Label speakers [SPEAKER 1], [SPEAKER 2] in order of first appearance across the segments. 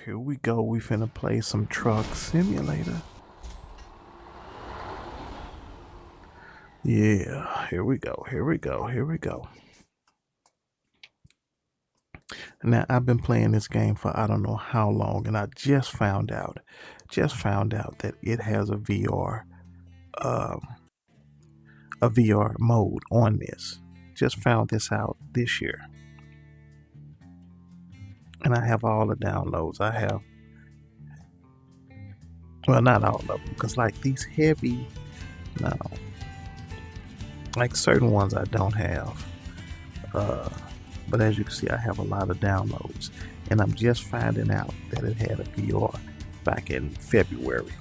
[SPEAKER 1] Here we go. We finna play some Truck Simulator. Yeah, here we go. Here we go. Here we go. Now, I've been playing this game for I don't know how long, and I just found out that it has a VR mode on this. Just found this out this year. And I have all the downloads. I have, well, not all of them, because like these heavy, no, like certain ones I don't have. But as you can see, I have a lot of downloads, and I'm just finding out that it had a VR back in February.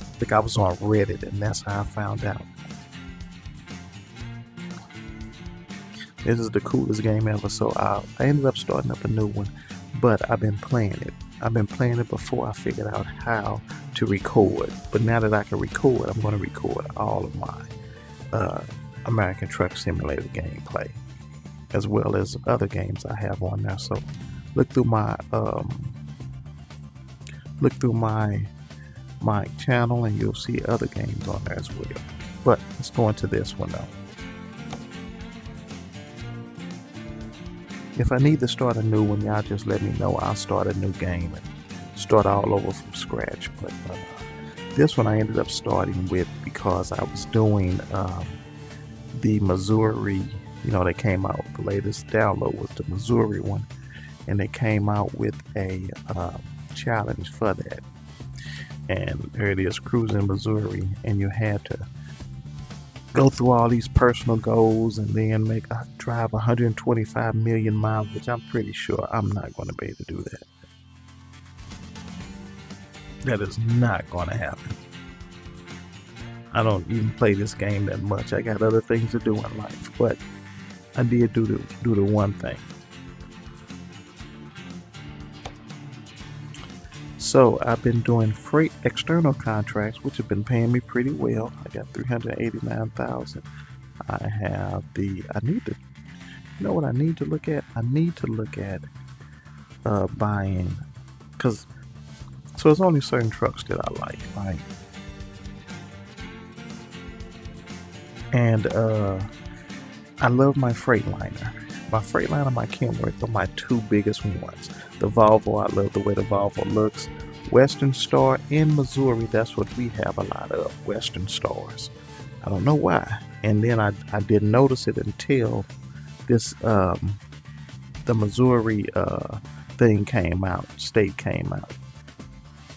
[SPEAKER 1] I think I was on Reddit, and that's how I found out. This is the coolest game ever, so I ended up starting up a new one, but I've been playing it. I've been playing it before I figured out how to record, but now that I can record, I'm going to record all of my American Truck Simulator gameplay, as well as other games I have on there. So look through my channel, and you'll see other games on there as well. But let's go into this one though. If I need to start a new one, y'all just let me know. I'll start a new game and start all over from scratch. But this one I ended up starting with because I was doing the Missouri. You know, they came out, the latest download was the Missouri one, and they came out with a challenge for that. And there it is, cruising Missouri, and you had to go through all these personal goals and then drive 125 million miles, which I'm pretty sure I'm not going to be able to do that. That is not going to happen. I don't even play this game that much. I got other things to do in life, but I did do the one thing. So I've been doing freight external contracts, which have been paying me pretty well. I got 389,000. I have you know what I need to look at? I need to look at buying, so there's only certain trucks that I like, right? And I love my Freightliner. My Freightliner, my Kenworth are my two biggest ones. The Volvo, I love the way the Volvo looks. Western Star in Missouri, that's what we have a lot of, Western Stars. I don't know why. And then I didn't notice it until this the Missouri state came out.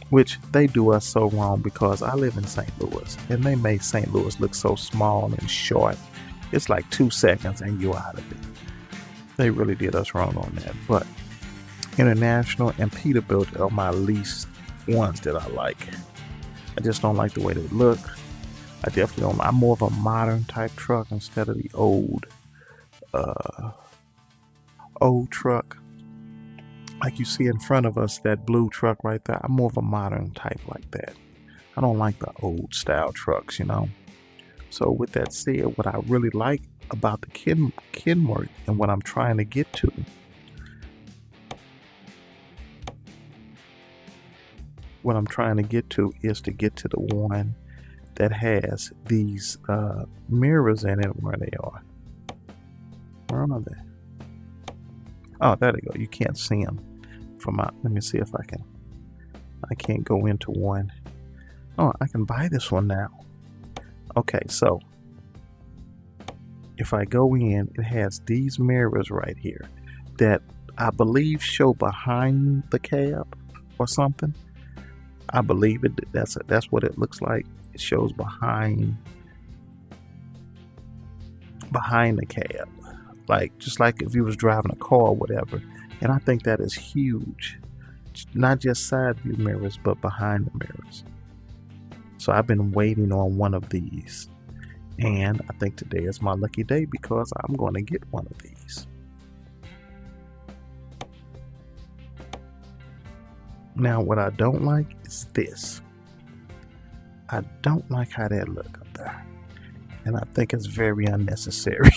[SPEAKER 1] Which they do us so wrong, because I live in St. Louis, and they made St. Louis look so small and short. It's like 2 seconds and you're out of it. They really did us wrong on that. But International and Peterbilt are my least ones that I like. I just don't like the way they look. I definitely don't. I'm more of a modern type truck instead of the old truck. Like you see in front of us, that blue truck right there. I'm more of a modern type like that. I don't like the old style trucks, you know. So with that said, what I really like about the Kenworth and what I'm trying to get to, is to get to the one that has these mirrors in it. Where they are? Where are they? Oh, there they go. You can't see them from out. Let me see if I can. I can't go into one. Oh, I can buy this one now. Okay, so if I go in, it has these mirrors right here that I believe show behind the cab or something. I believe it. That's what it looks like. It shows behind the cab, like just like if you was driving a car or whatever. And I think that is huge. Not just side view mirrors, but behind the mirrors. So I've been waiting on one of these, and I think today is my lucky day because I'm going to get one of these. Now, what I don't like is this. I don't like how that look up there, and I think it's very unnecessary.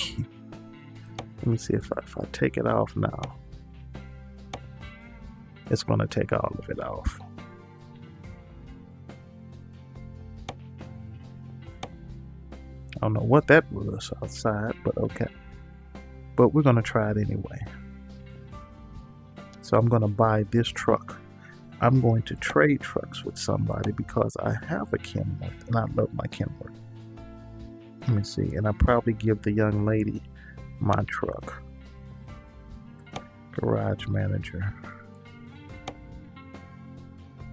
[SPEAKER 1] Let me see if I take it off now. it's going to take all of it off. I don't know what that was outside, but okay. But we're going to try it anyway. So I'm going to buy this truck. I'm going to trade trucks with somebody because I have a Kenworth and I love my Kenworth. Let me see. And I probably give the young lady my truck. Garage manager.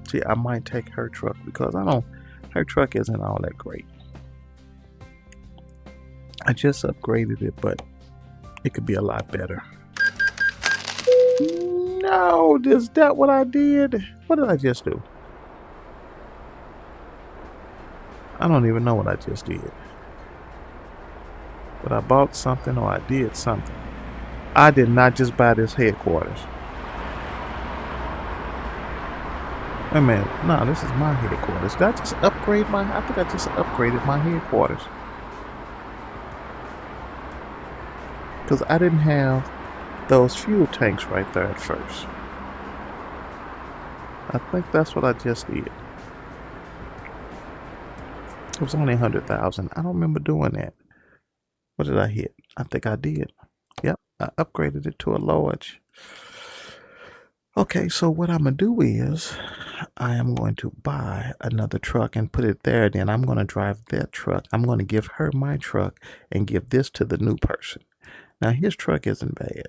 [SPEAKER 1] See, I might take her truck because her truck isn't all that great. I just upgraded it, but it could be a lot better. No, is that what I did? What did I just do? I don't even know what I just did. But I bought something or I did something. I did not just buy this headquarters. Wait a minute. No, this is my headquarters. Did I just upgrade I think I just upgraded my headquarters. Because I didn't have those fuel tanks right there at first. I think that's what I just did. It was only 100,000. I don't remember doing that. What did I hit? I think I did. Yep, I upgraded it to a large. Okay, so what I'm going to do is I am going to buy another truck and put it there. Then I'm going to drive that truck. I'm going to give her my truck and give this to the new person. Now, his truck isn't bad.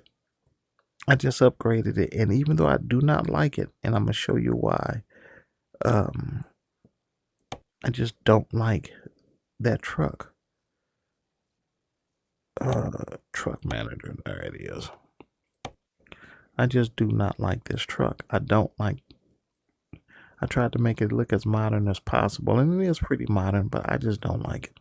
[SPEAKER 1] I just upgraded it, and even though I do not like it, and I'm going to show you why, I just don't like that truck. Truck manager, there it is. I just do not like this truck. I tried to make it look as modern as possible, and it is pretty modern, but I just don't like it.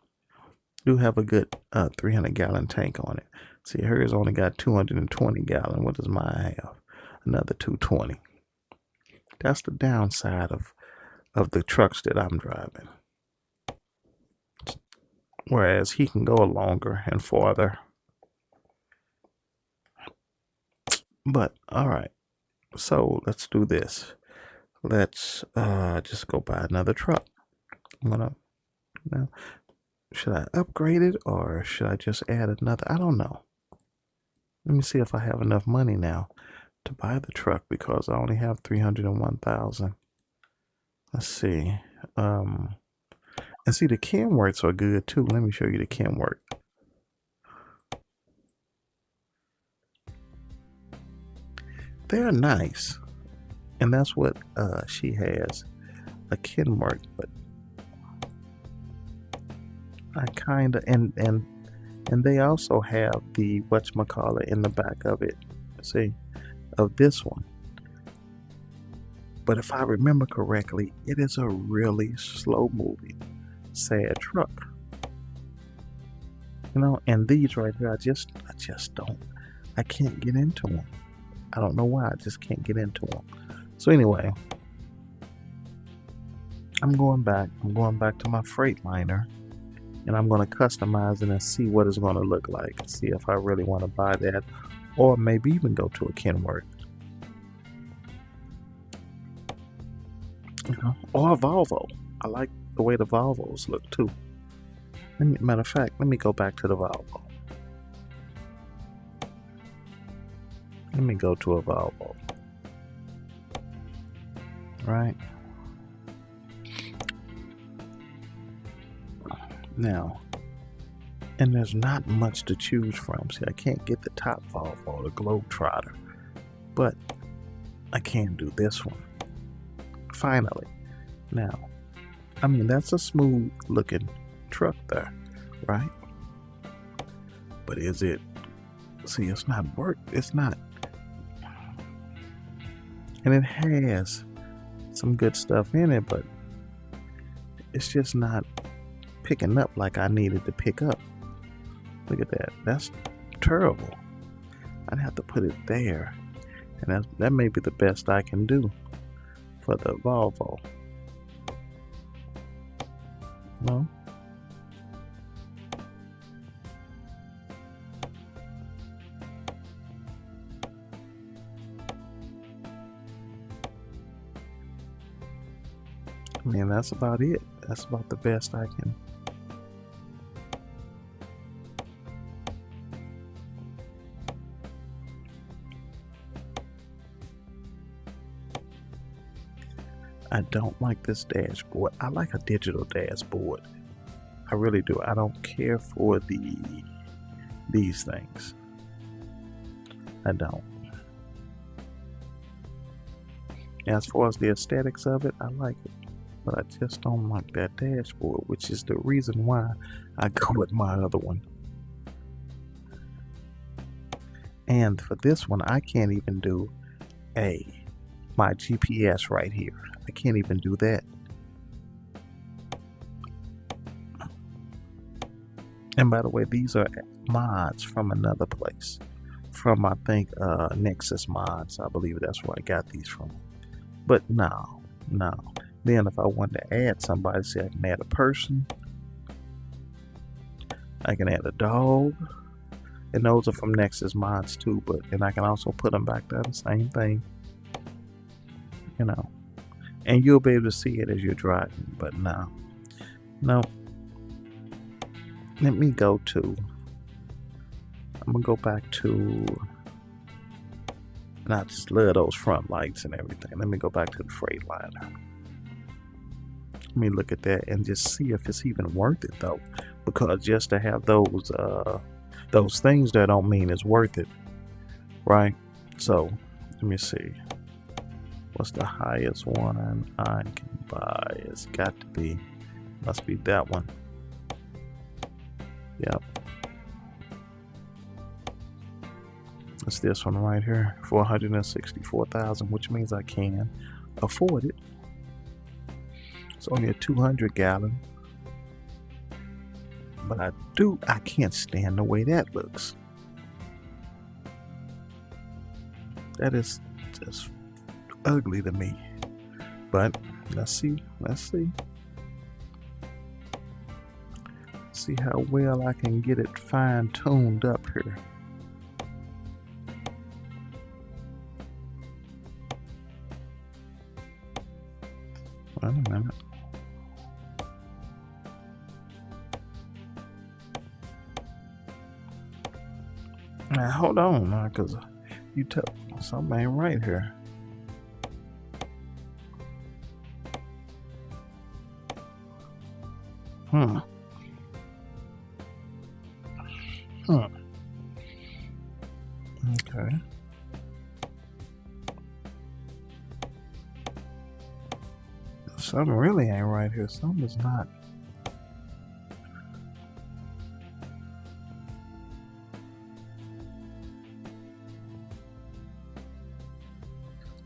[SPEAKER 1] Do have a good 300-gallon tank on it. See, hers only got 220 gallon. What does mine have? Another 220. That's the downside of the trucks that I'm driving. Whereas he can go longer and farther. But all right, so let's do this. Let's just go buy another truck. I'm gonna now. Should I upgrade it or should I just add another? I don't know. Let me see if I have enough money now to buy the truck because I only have 301,000. Let's see. And see, the Kenworths are good too. Let me show you the Kenworth. They're nice. And that's what she has. A Kenworth, but I kind of and they also have the whatchamacallit in the back of it, see, of this one. But if I remember correctly, it is a really slow moving, sad truck. You know, and these right here, I just I can't get into them. I don't know why, I just can't get into them. So anyway, I'm going back to my Freightliner. And I'm going to customize it and see what it's going to look like. See if I really want to buy that. Or maybe even go to a Kenworth. You know, or a Volvo. I like the way the Volvos look too. Matter of fact, let me go back to the Volvo. Let me go to a Volvo. Right. Now, and there's not much to choose from. See, I can't get the top Volvo, the Globetrotter, but I can do this one. Finally. Now, I mean, that's a smooth looking truck there, right? But is it, see, it's not it's not, and it has some good stuff in it, but it's just not picking up like I needed to pick up. Look at that. That's terrible. I'd have to put it there, and that may be the best I can do for the Volvo. No. I mean, that's about it. That's about the best I can. I don't like this dashboard. I like a digital dashboard. I really do. I don't care for these things. I don't. As far as the aesthetics of it, I like it. But I just don't like that dashboard, which is the reason why I go with my other one. And for this one, I can't even do my GPS right here. I can't even do that. And by the way, these are mods from another place. From, I think, Nexus Mods. I believe that's where I got these from. But no. Then if I want to add somebody, see, I can add a person. I can add a dog. And those are from Nexus Mods too. And I can also put them back there, the same thing. You know. And you'll be able to see it as you're driving. But no. Let me go to... I'm going to go back to... And I just love those front lights and everything. Let me go back to the Freightliner. Let me look at that and just see if it's even worth it though. Because just to have those things there don't mean it's worth it. Right? So, let me see. What's the highest one I can buy? It's got to be... Must be that one. Yep. It's this one right here, $464,000, which means I can afford it. It's only a 200 gallon, but I can't stand the way that looks. That is just ugly to me. But let's see how well I can get it fine-tuned up here. Wait a minute. Now hold on now, cause you tell something ain't right here. Okay. Something really ain't right here. Something is not.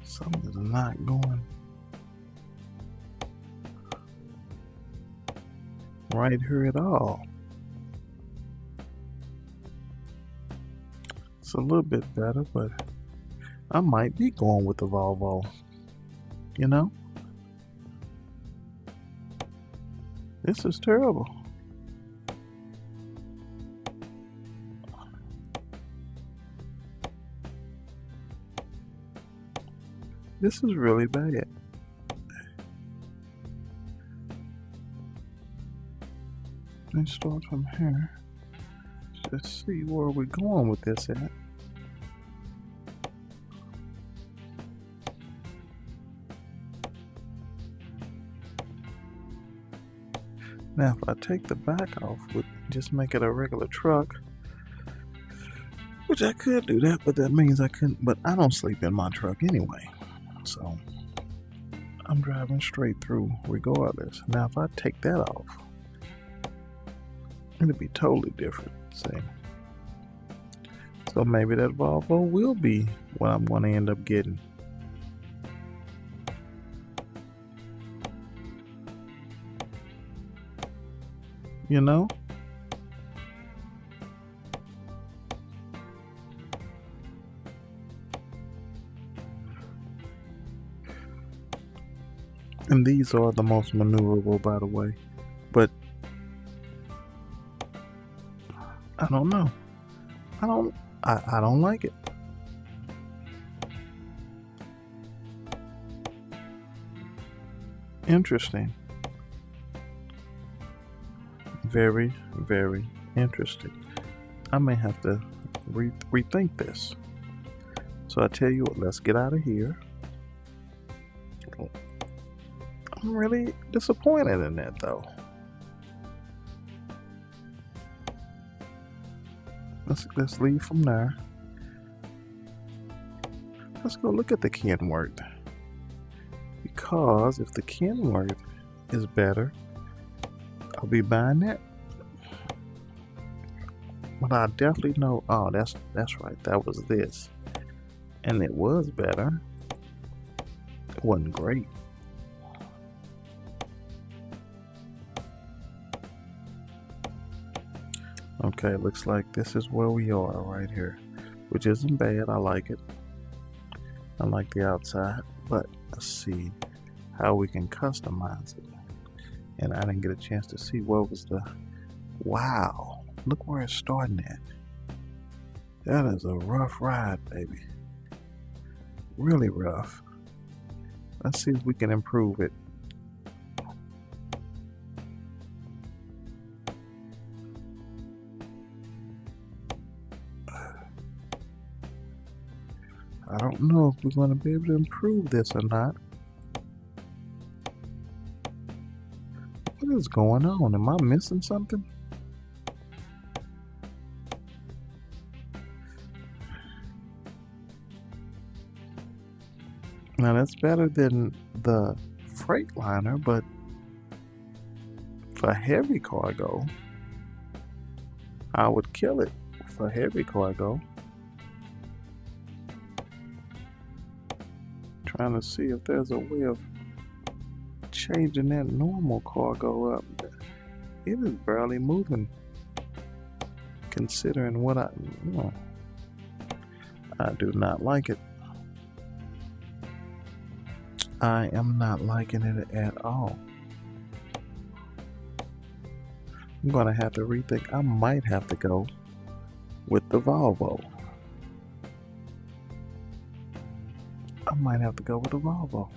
[SPEAKER 1] Something is not going right here at all. It's a little bit better, but I might be going with the Volvo. You know? This is terrible. This is really bad. Let's start from here. Let's see where we're going with this at. Now, if I take the back off, would just make it a regular truck, which I could do that, but that means I couldn't. But I don't sleep in my truck anyway, so I'm driving straight through regardless. Now, if I take that off, it'll be totally different. See, so maybe that Volvo will be what I'm going to end up getting. You know? And these are the most maneuverable, by the way. But I don't know. I don't like it. Interesting. Very, very interesting. I may have to rethink this. So I tell you what, let's get out of here. I'm really disappointed in that though. Let's leave from there. Let's go look at the Kenworth. Because if the Kenworth is better, I'll be buying that. But I definitely know, oh, that's right, that was this. And it was better. It wasn't great. Okay, looks like this is where we are right here, which isn't bad. I like it. I like the outside, but let's see how we can customize it. And I didn't get a chance to see what was the, wow, look where it's starting at. That is a rough ride, baby. Really rough. Let's see if we can improve it. I don't know if we're going to be able to improve this or not. What is going on? Am I missing something? Now that's better than the Freightliner, but for heavy cargo, I would kill it for heavy cargo. Trying to see if there's a way of changing that normal cargo up. It is barely moving, considering what I do not like it. I am not liking it at all. I'm gonna have to rethink. I might have to go with the Volvo. I might have to go with the Volvo.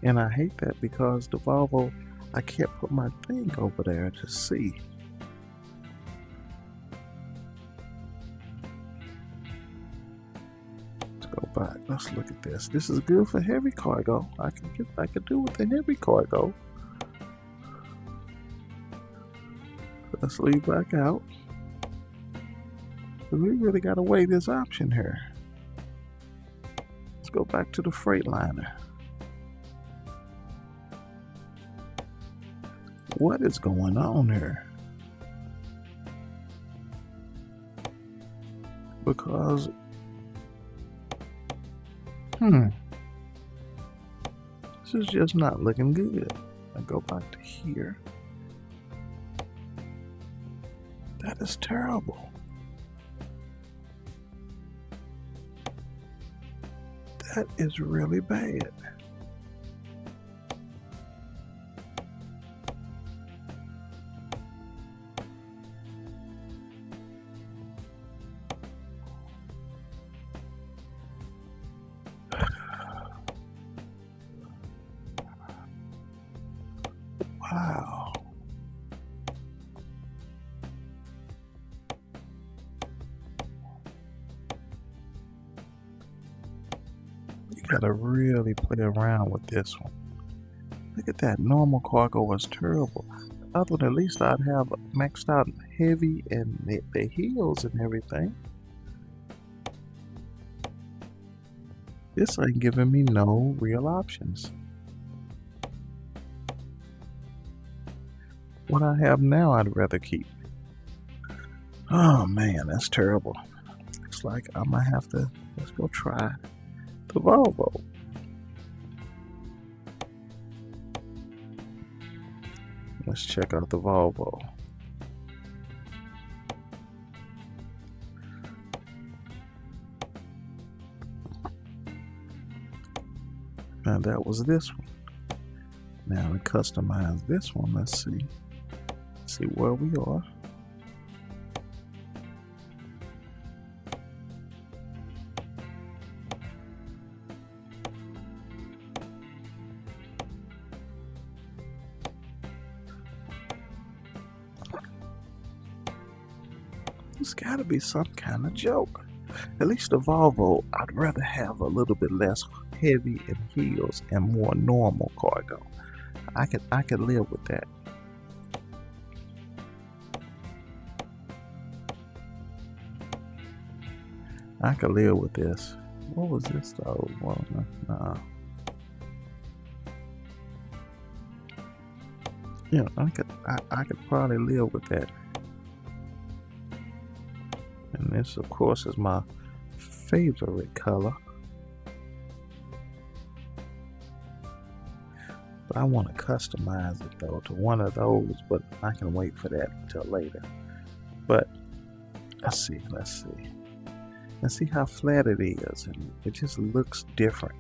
[SPEAKER 1] And I hate that because the Volvo, I can't put my thing over there to see. Let's go back. Let's look at this. This is good for heavy cargo. I could do with the heavy cargo. Let's leave back out. But we really gotta weigh this option here. Let's go back to the Freightliner. What is going on here? Because, this is just not looking good. I go back to here. That is terrible. That is really bad. Wow. You gotta really play around with this one. Look at that. Normal cargo was terrible. Other than at least I'd have maxed out heavy and the heels and everything. This ain't giving me no real options. What I have now, I'd rather keep. Oh man, that's terrible. Looks like I might have to, let's go try the Volvo. Let's check out the Volvo. Now that was this one. Now to customize this one, let's see. See where we are. It's gotta be some kind of joke. At least the Volvo, I'd rather have a little bit less heavy in heels and more normal cargo. I could live with that. I could live with this. What was this though? Well, nah. Yeah, I could probably live with that. And this, of course, is my favorite color. But I want to customize it though to one of those, but I can wait for that until later. But let's see. And see how flat it is, and it just looks different.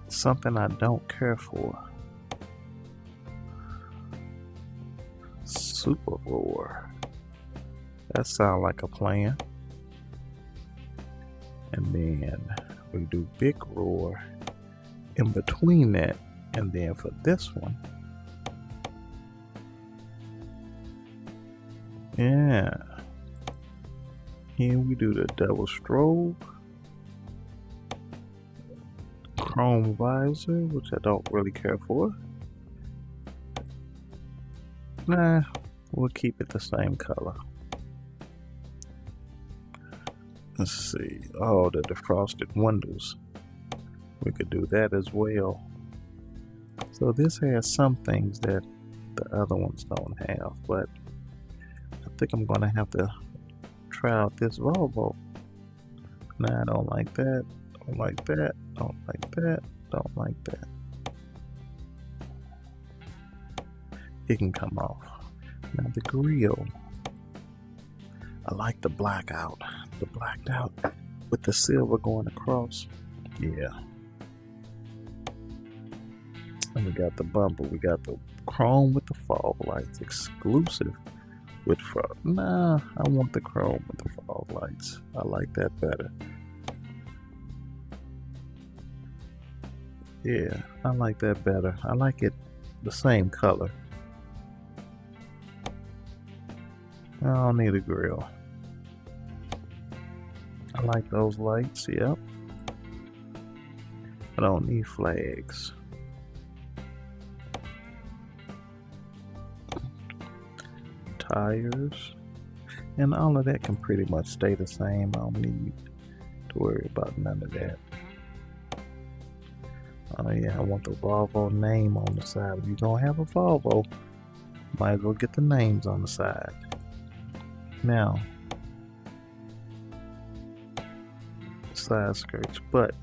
[SPEAKER 1] Something I don't care for. Super roar. That sounds like a plan. And then we do big roar in between that, and then for this one, yeah, here we do the double strobe, chrome visor, which I don't really care for. Nah, we'll keep it the same color. Let's see. Oh, the defrosted windows. We could do that as well. So this has some things that the other ones don't have, but I think I'm gonna have to try out this Volvo. Nah, I don't like that. Don't like that. Don't like that. Don't like that. It can come off. Now the grille. I like the blackout. The blacked out with the silver going across. Yeah. And we got the bumper. We got the chrome with the fog lights. Exclusive with front. Nah, I want the chrome with the fog lights. I like that better. Yeah, I like that better. I like it the same color. I don't need a grill. I like those lights, yep. I don't need flags. Tires. And all of that can pretty much stay the same. I don't need to worry about none of that. Oh yeah, I want the Volvo name on the side. If you're gonna have a Volvo, might as well get the names on the side. Now, side skirts, but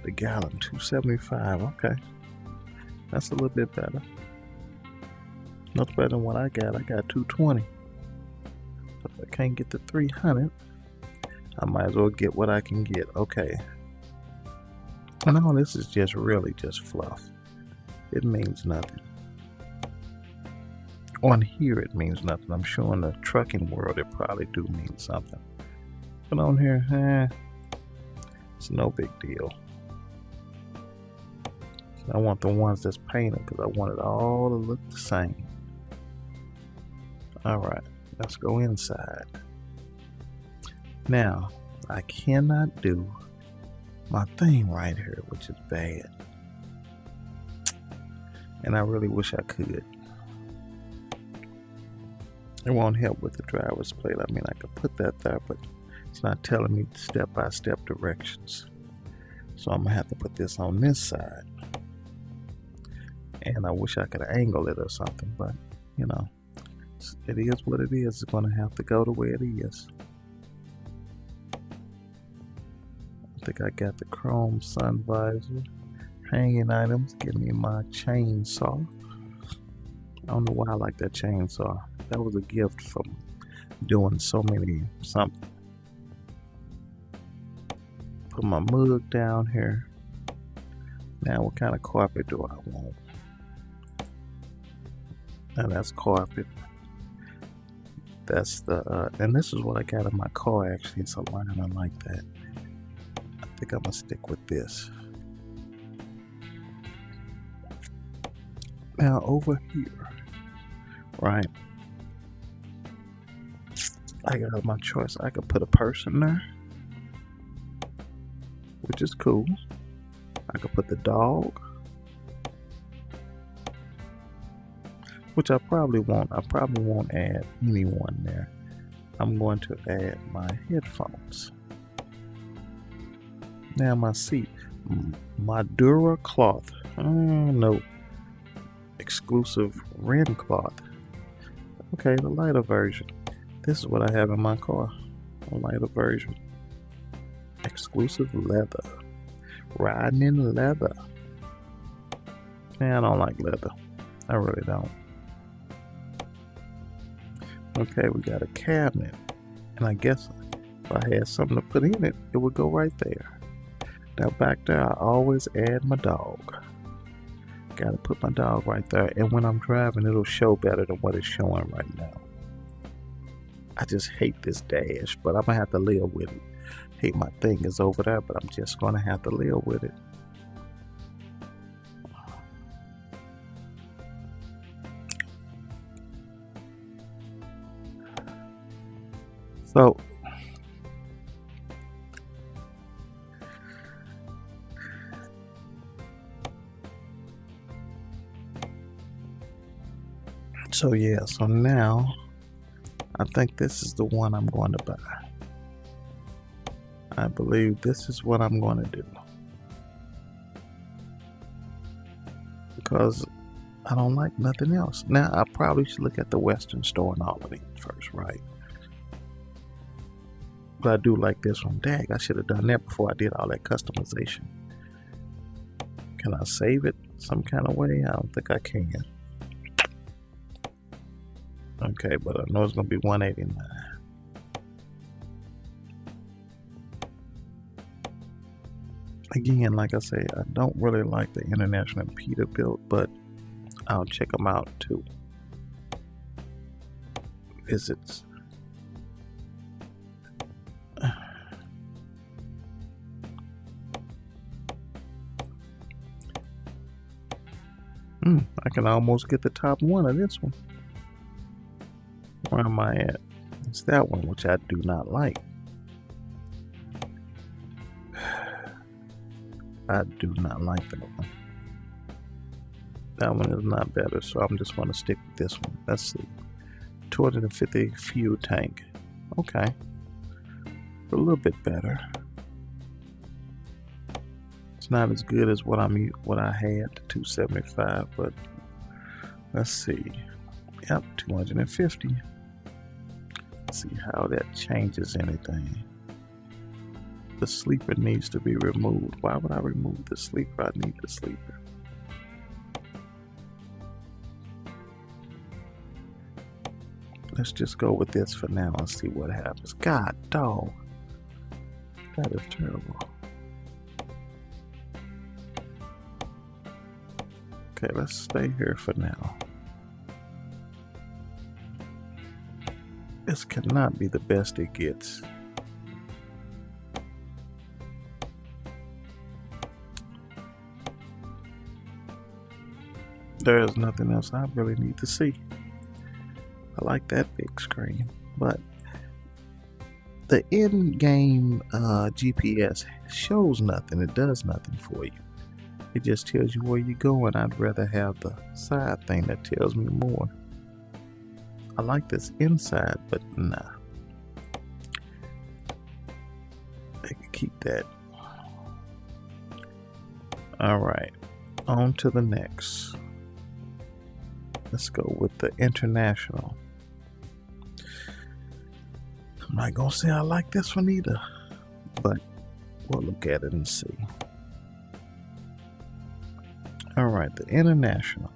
[SPEAKER 1] the gallon 275. Okay, that's a little bit better. Much better than what I got. I got 220. If I can't get the 300, I might as well get what I can get. Okay. And all this is just really just fluff. It means nothing. On here it means nothing. I'm sure in the trucking world it probably do mean something. But on here, it's no big deal. I want the ones that's painted because I want it all to look the same. Alright, let's go inside. Now, I cannot do my thing right here, which is bad. And I really wish I could. It won't help with the driver's plate. I mean, I could put that there, but it's not telling me step-by-step directions. So I'm gonna have to put this on this side. And I wish I could angle it or something, but you know, it is what it is. It's gonna have to go the way it is. I think I got the chrome sun visor. Hanging items, give me my chainsaw. I don't know why I like that chainsaw. That was a gift from doing so many something. Put my mug down here. Now what kind of carpet do I want? And that's carpet. That's the and this is what I got in my car actually. It's a liner like that. I think I'm gonna stick with this. Now over here, right? I got my choice. I could put a person there, which is cool. I could put the dog, which I probably won't. I probably won't add anyone there. I'm going to add my headphones. Now my seat, my Dura cloth. No, exclusive Ren cloth. Okay, the lighter version. This is what I have in my car. A lighter version. Exclusive leather. Riding in leather. Man, I don't like leather. I really don't. Okay, we got a cabinet. And I guess if I had something to put in it, it would go right there. Now back there, I always add my dog. Gotta put my dog right there. And when I'm driving, it'll show better than what it's showing right now. I just hate this dash, but I'm gonna have to live with it. Hate my thing is over there, but I'm just gonna have to live with it. So yeah, so now I think this is the one I'm going to buy. I believe this is what I'm going to do. Because I don't like nothing else. Now, I probably should look at the Western store and all of it first, right? But I do like this one. Dang, I should have done that before I did all that customization. Can I save it some kind of way? I don't think I can. Okay, but I know it's going to be $189. Again, like I say, I don't really like the International Peterbilt, but I'll check them out too. Visits. I can almost get the top one of this one. Where am I at? It's that one, which I do not like. I do not like that one. That one is not better, so I'm just going to stick with this one. Let's see. 250 fuel tank. Okay. A little bit better. It's not as good as what I had, 275, but let's see. Yep, 250. Let's see how that changes anything. The sleeper needs to be removed. Why would I remove the sleeper? I need the sleeper. Let's just go with this for now and see what happens. God, dog. That is terrible. Okay, let's stay here for now. This cannot be the best it gets. There is nothing else I really need to see. I like that big screen, but the in-game GPS shows nothing. It does nothing for you. It just tells you where you're going. I'd rather have the side thing that tells me more. I like this inside, but nah. I can keep that. Alright, on to the next. Let's go with the international. I'm not gonna say I like this one either, but we'll look at it and see. Alright, the international.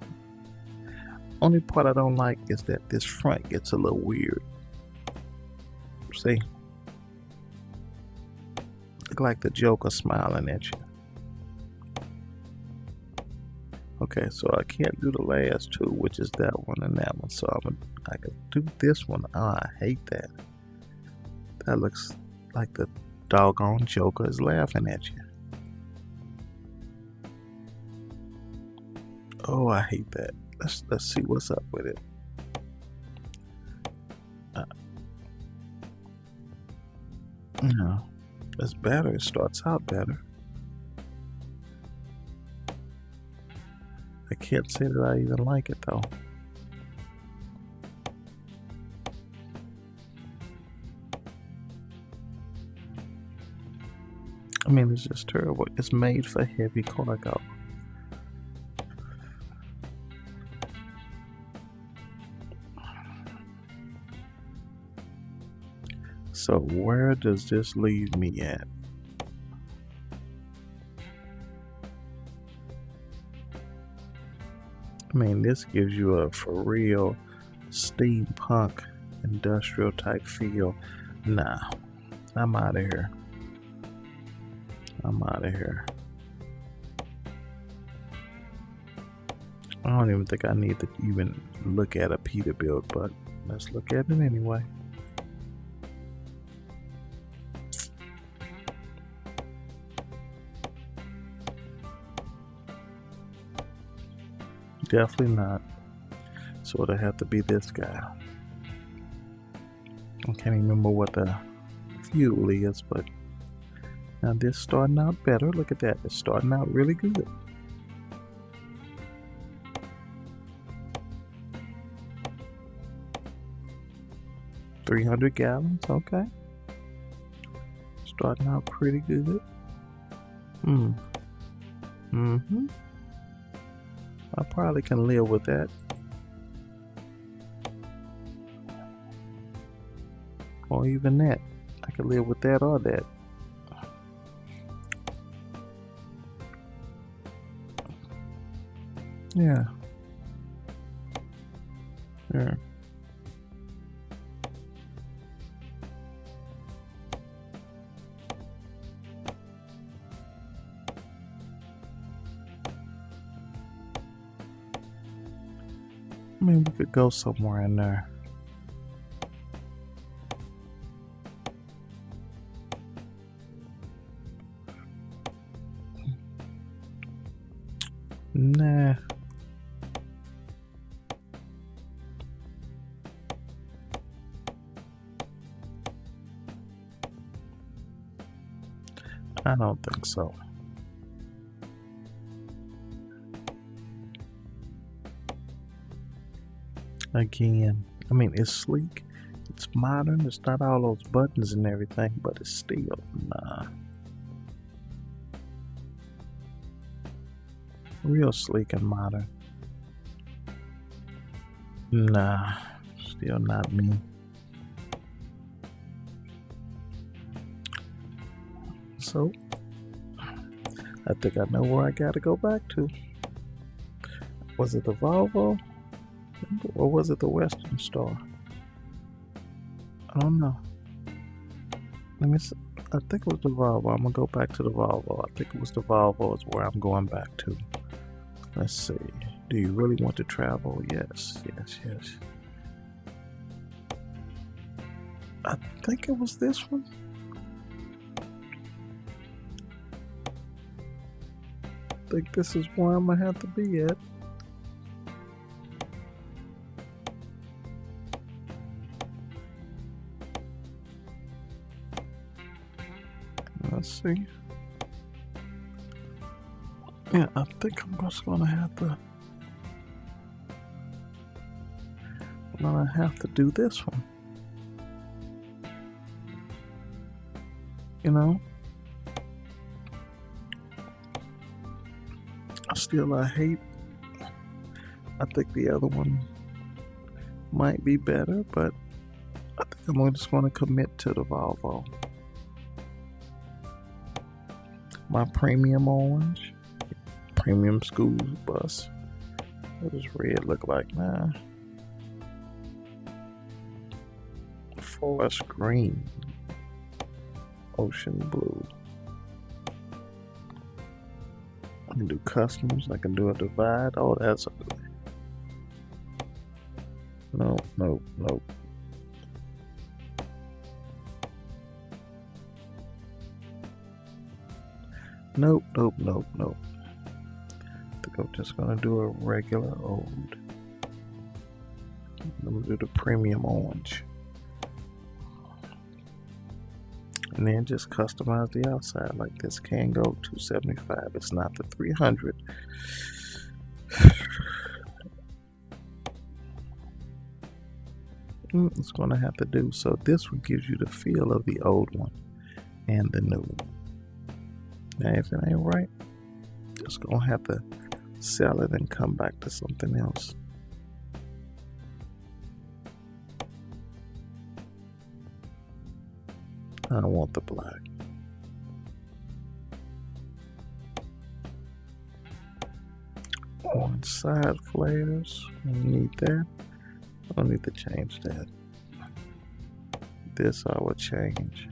[SPEAKER 1] Only part I don't like is that this front gets a little weird. See? Look like the Joker smiling at you. Okay, so I can't do the last two, which is that one and that one. So I can do this one. Oh, I hate that. That looks like the doggone Joker is laughing at you. Oh, I hate that. Let's see what's up with it. Yeah, it's better. It starts out better. I can't say that I even like it though. I mean, it's just terrible. It's made for heavy cargo. So where does this leave me at? I mean, this gives you a for real steampunk industrial type feel. Nah, I'm out of here. I'm out of here. I don't even think I need to even look at a Peterbilt, but let's look at it anyway. Definitely not. So it'll have to be this guy. I can't remember what the fuel is, but now this starting out better. Look at that. It's starting out really good. $300 gallons. Okay. Starting out pretty good. I probably can live with that. Or even that. I can live with that or that. Yeah. Yeah. I mean, we could go somewhere in there. Nah. I don't think so. Again, I mean, it's sleek, it's modern, it's not all those buttons and everything, but it's still, nah. Real sleek and modern. Nah, still not me. So, I think I know where I gotta go back to. Was it the Volvo? Or was it the Western Star? I don't know. Let me see. I think it was the Volvo. I'm gonna go back to the Volvo. I think it was the Volvo is where I'm going back to. Let's see. Do you really want to travel? Yes, yes, yes. I think it was this one. I think this is where I'm gonna have to be at. Let's see. Yeah, I think I'm just gonna have to. I'm gonna have to do this one. You know? I hate. I think the other one might be better, but I think I'm just gonna commit to the Volvo. My premium orange, premium school bus. What does red look like now? Forest green, ocean blue. I can do customs. I can do a divide. Oh, that's ugly. No, no, no. Nope, nope, nope, nope. I think I'm just gonna do a regular old. I'm gonna do the premium orange. And then just customize the outside like this. Can go 275. It's not the 300. It's gonna have to do. So this one gives you the feel of the old one and the new one. Now if it ain't right, just gonna have to sell it and come back to something else. I don't want the black. On side flares, I need that. I don't need to change that. This I will change.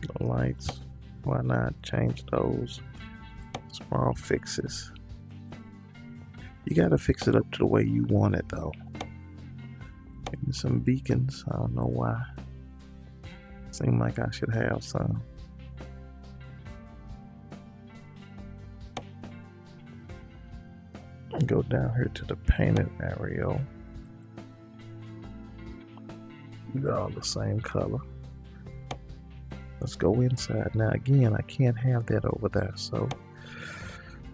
[SPEAKER 1] The lights, why not change those? Small fixes. You gotta fix it up to the way you want it though. Give me some beacons, I don't know why. Seem like I should have some. Go down here to the painted area. They're all the same color. Let's go inside. Now again, I can't have that over there, so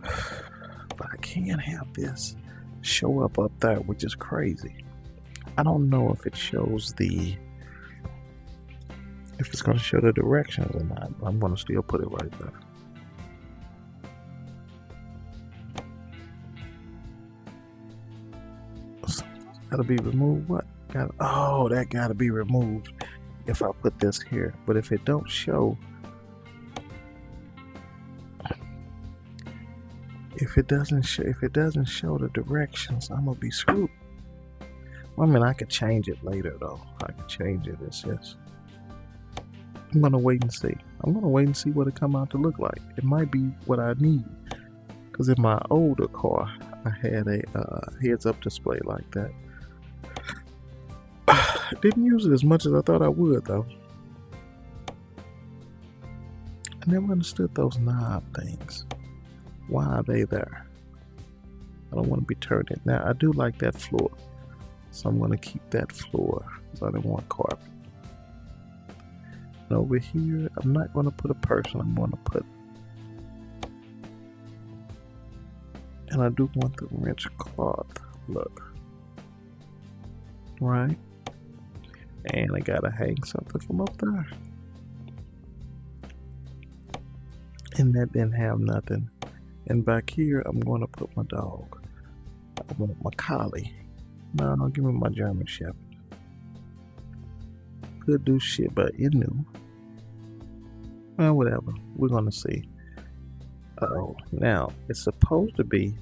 [SPEAKER 1] but I can have this show up there, which is crazy. I don't know if it shows if it's gonna show the directions or not, but I'm gonna still put it right there. Gotta be removed. What? Oh, that gotta be removed if I put this here. But if it don't show, if it doesn't show the directions, I'm gonna be screwed. Well, I mean, I could change it later though. I could change it. It's just I'm gonna wait and see. I'm gonna wait and see what it come out to look like. It might be what I need. Cause in my older car, I had a heads-up display like that. Didn't use it as much as I thought I would though. I never understood those knob things. Why are they there? I don't want to be turned in. Now I do like that floor, so I'm going to keep that floor because I don't want carpet. And over here, I'm not going to put a person. I'm going to put, and I do want the wrench cloth look, right? And I gotta hang something from up there. And that didn't have nothing. And back here, I'm gonna put my dog. I want my collie. No, give me my German Shepherd. Could do shit, but it knew. Well, whatever. We're gonna see. Uh-oh. Now, it's supposed to be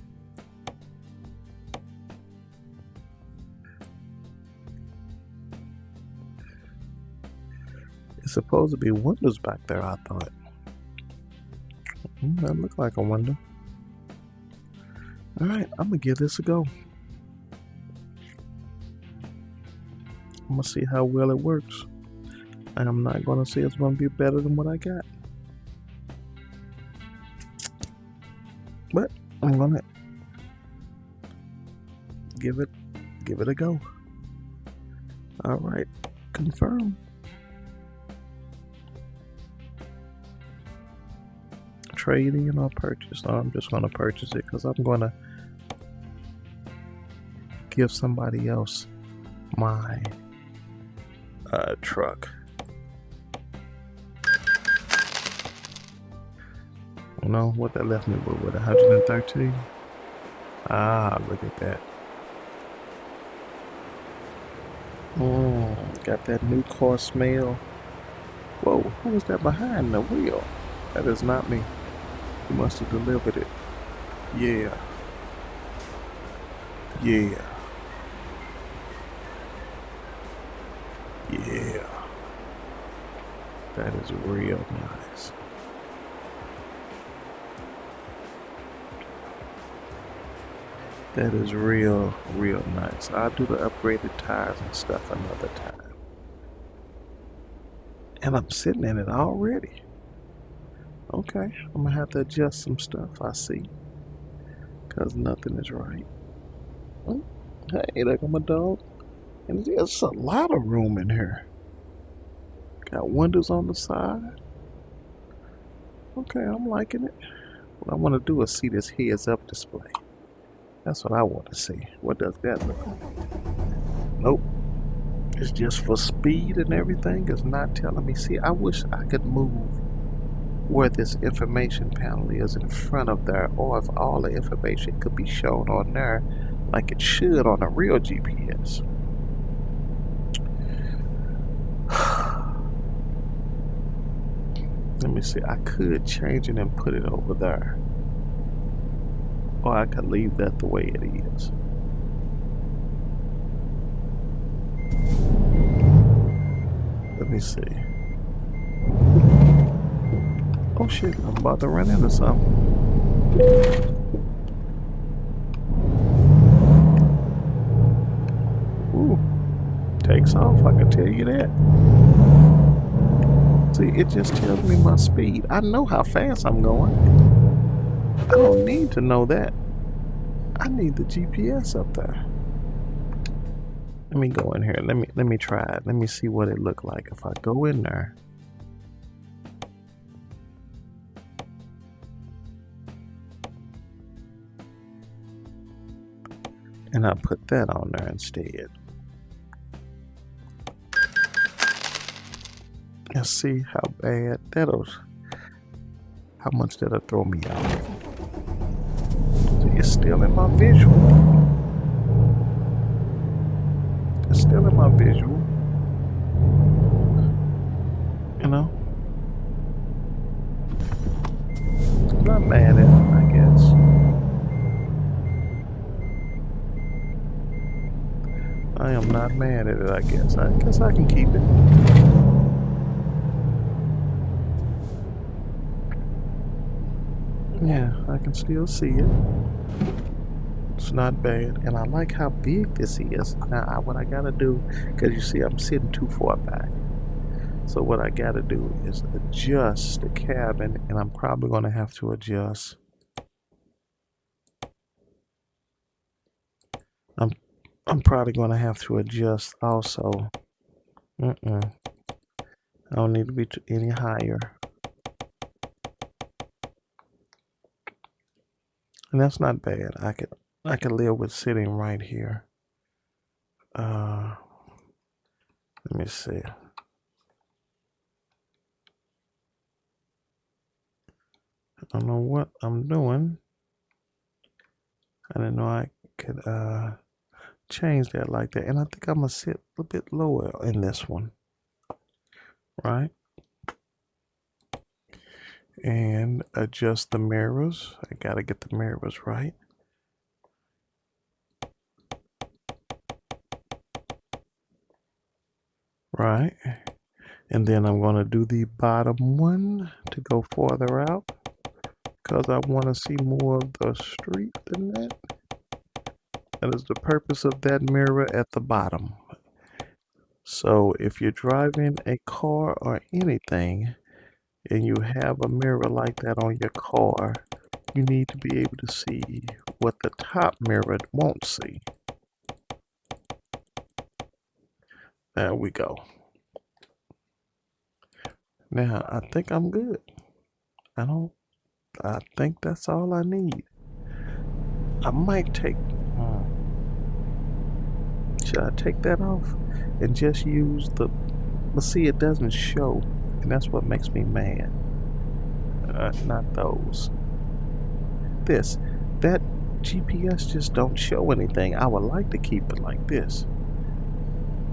[SPEAKER 1] windows back there, I thought. That looked like a window. Alright, I'm gonna give this a go. I'm gonna see how well it works. And I'm not gonna say it's gonna be better than what I got. But I'm gonna give it a go. Alright, confirm. Trade in or purchase. So I'm just gonna purchase it because I'm gonna give somebody else my truck. You know what that left me with 113. Ah, look at that. Got that new car smell. Whoa, who was that behind the wheel? That is not me. You must have delivered it. Yeah. Yeah. Yeah. That is real nice. That is real nice. I'll do the upgraded tires and stuff another time. And I'm sitting in it already. Okay, I'm gonna have to adjust some stuff, I see. Cause nothing is right. Hey, there go my dog. And there's a lot of room in here. Got windows on the side. Okay, I'm liking it. What I want to do is see this heads-up display. That's what I want to see. What does that look like? Nope. It's just for speed and everything. It's not telling me. See, I wish I could move where this information panel is in front of there, or if all the information could be shown on there like it should on a real GPS. Let me see, I could change it and put it over there. Or I could leave that the way it is. Let me see. Oh shit, I'm about to run into something. Ooh, takes off, I can tell you that. See, it just tells me my speed. I know how fast I'm going. I don't need to know that. I need the GPS up there. Let me go in here. Let me try it. Let me see what it looked like if I go in there. And I put that on there instead. And see how bad how much that'll throw me off. So it's still in my visual. It's still in my visual. You know? I'm not mad at it, I guess. I am not mad at it, I guess. I guess I can keep it. Yeah, I can still see it. It's not bad. And I like how big this is. Now, what I gotta do, because you see I'm sitting too far back. So what I gotta do is adjust the cabin, and I'm probably gonna have to adjust. I'm probably gonna have to adjust also. I don't need to be any higher. And that's not bad. I could live with sitting right here. Let me see. I don't know what I'm doing. I didn't know I could change that like that. And I think I'm gonna sit a little bit lower in this one. Right? And adjust the mirrors. I gotta get the mirrors right. Right. And then I'm gonna do the bottom one to go farther out, because I want to see more of the street than that. That is the purpose of that mirror at the bottom. So if you're driving a car or anything, and you have a mirror like that on your car, you need to be able to see what the top mirror won't see. There we go. Now, I think I'm good. I think that's all I need. I might take, should I take that off and just use the, but see, it doesn't show. And that's what makes me mad. Not those. That GPS just don't show anything. I would like to keep it like this,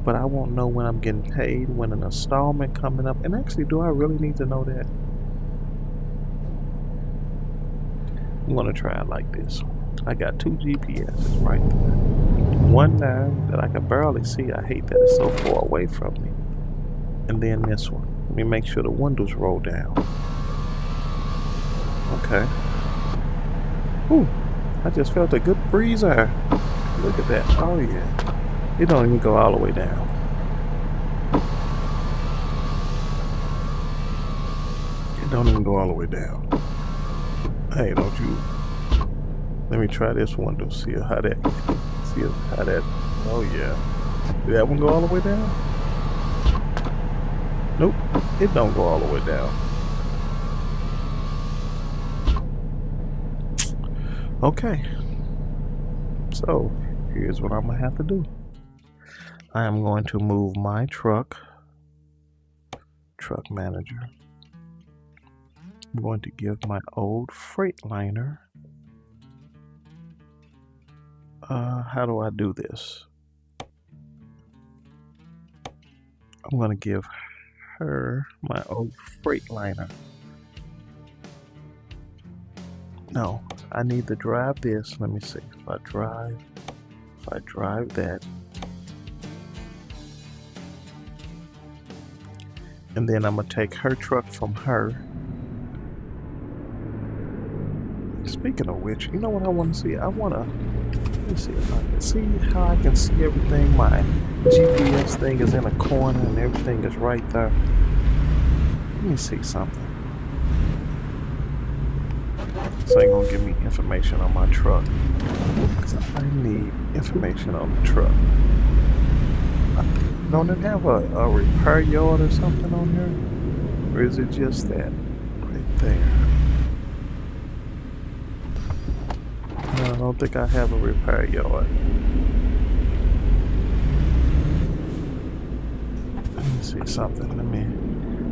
[SPEAKER 1] but I won't know when I'm getting paid, when an installment coming up. And actually, do I really need to know that? I'm gonna try it like this. I got two GPSs right there. One there that I can barely see. I hate that it's so far away from me. And then this one. Let me make sure the windows roll down. Okay. Ooh, I just felt a good breeze there. Look at that. Oh yeah. It don't even go all the way down. It don't even go all the way down. Hey, don't you? Let me try this window. See how that. Oh yeah. Did that one go all the way down? Nope, it don't go all the way down. Okay, so here's what I'm gonna have to do. I am going to move my truck manager. I'm going to give my old Freightliner. How do I do this? I'm going to give her my old Freightliner. No, I need to drive this. Let me see. If I drive that, and then I'm gonna take her truck from her. Speaking of which, you know what I want to see? Let me see if I can see how I can see everything. My GPS thing is in a corner and everything is right there. Let me see something. This ain't gonna give me information on my truck, because I need information on the truck. Don't it have a repair yard or something on here? Or is it just that right there? No, I don't think I have a repair yard. Let me see something.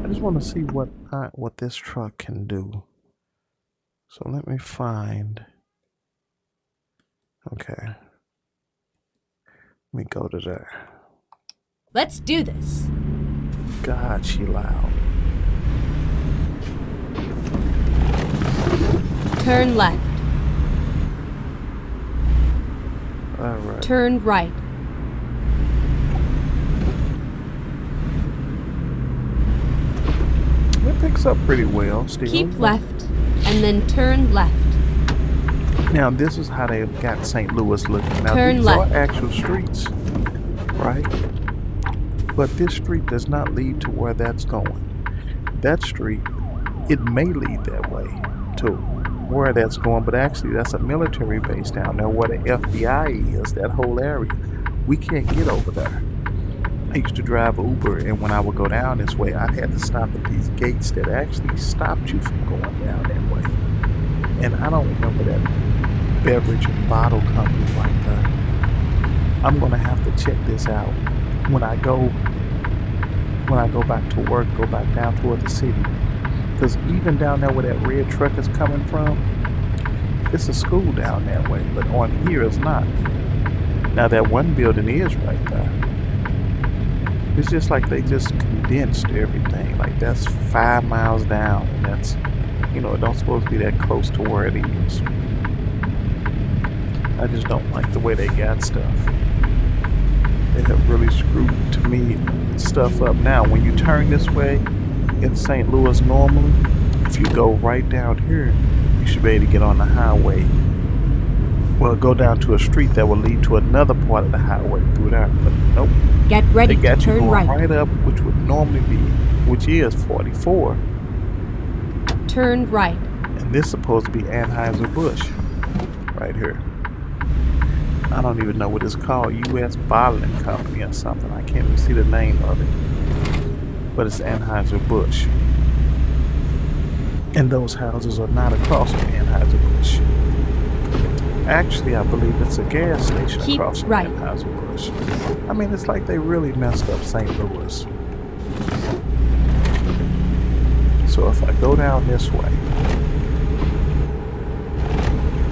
[SPEAKER 1] I just want to see what this truck can do. So let me find. Okay. Let me go to there.
[SPEAKER 2] Let's do this.
[SPEAKER 1] God, she loud.
[SPEAKER 2] Turn left.
[SPEAKER 1] All right.
[SPEAKER 2] Turn right.
[SPEAKER 1] It picks up pretty well still.
[SPEAKER 2] Keep left and then turn left.
[SPEAKER 1] Now this is how they got St. Louis looking. Now
[SPEAKER 2] Turn
[SPEAKER 1] these
[SPEAKER 2] left.
[SPEAKER 1] are actual streets, right? But this street does not lead to where that's going. That street, it may lead that way to where that's going, but actually that's a military base down there where the FBI is, that whole area. We can't get over there. I used to drive Uber, and when I would go down this way, I had to stop at these gates that actually stopped you from going down that way. And I don't remember that beverage and bottle company like that. I'm gonna have to check this out when I go back to work, go back down toward the city. Because even down there where that red truck is coming from, it's a school down that way, but on here it's not. Now that one building is right there. It's just like they just condensed everything. Like that's 5 miles down, and that's, it don't supposed to be that close to where it is. I just don't like the way they got stuff. They have really screwed, to me, stuff up. Now, when you turn this way in St. Louis normally, if you go right down here, you should be able to get on the highway. Well, go down to a street that will lead to another part of the highway through there. But nope.
[SPEAKER 2] Get ready
[SPEAKER 1] they got
[SPEAKER 2] to
[SPEAKER 1] you
[SPEAKER 2] turn
[SPEAKER 1] going
[SPEAKER 2] right.
[SPEAKER 1] right up, which would normally be, which is 44.
[SPEAKER 2] Turn right.
[SPEAKER 1] And this is supposed to be Anheuser-Busch right here. I don't even know what it's called, U.S. Bottling Company or something. I can't even see the name of it. But it's Anheuser-Busch. And those houses are not across from Anheuser-Busch. Actually, I believe it's a gas station
[SPEAKER 2] Keep
[SPEAKER 1] across from
[SPEAKER 2] right.
[SPEAKER 1] Anheuser-Busch. I mean, it's like they really messed up St. Louis. So if I go down this way,